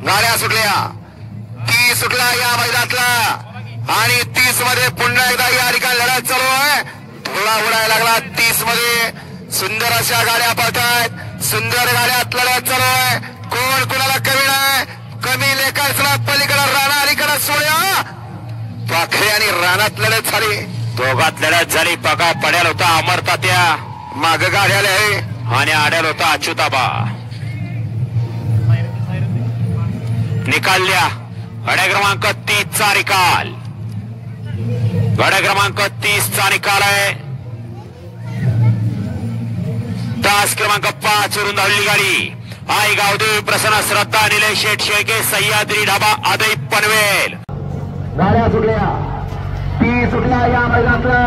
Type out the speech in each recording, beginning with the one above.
गाड्या सुटल्या 30 सुटला या मैदानातला आणि 30 मध्ये पुन्हा एकदा या ठिकाणी लढत चालू आहे. धुळा उडायला लागला 30 मध्ये. सुंदर अशा गाड्या पळतायत. सुंदर गाड्यात लढत चालू आहे. कोण कुणाला कमी नाही. कमी लेखायला पलीकडे राणा अलीकडे सोड्या पाखरे आणि रानात लढत झाली. दोघात लढत झाली. बघा पड्याल होता अमर तात्या माग गाड्याला आहे आणि आड्याल होता अच्युताबा. निकाल गाड्या क्रमांक 30 चा निकाल. गाड्या क्रमांक 30 चा निकाल आहे. तास क्रमांक 5 वरून धावलेली गाडी आई गावदेवी प्रसन्न श्रद्धा निलेश शेठ शेळके सह्याद्री ढाबा आदई पनवेल. गाड्या सुटल्या 30 सुटला या मैदानातला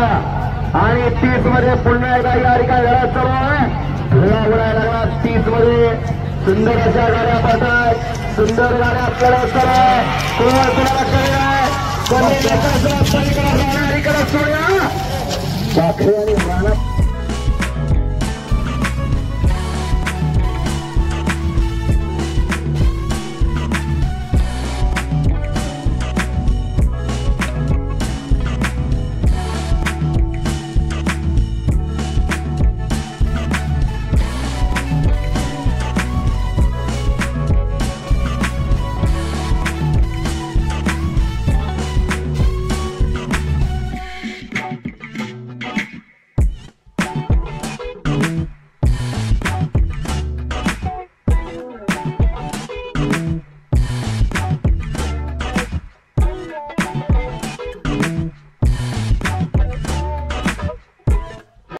आणि 30 मध्ये पुन्हा एकदा या ठिकाणी लढत चालू आहे. धुळा उडायला लागला 30 मध्ये. सुंदर अशा गाड्या पळतायत. सुंदर गाड्या लढत चालू आहे. कोण कुणाला कमी आहे. कमी लेखायला पलीकडे राणा अलीकडे सोड्या पाखरे आणि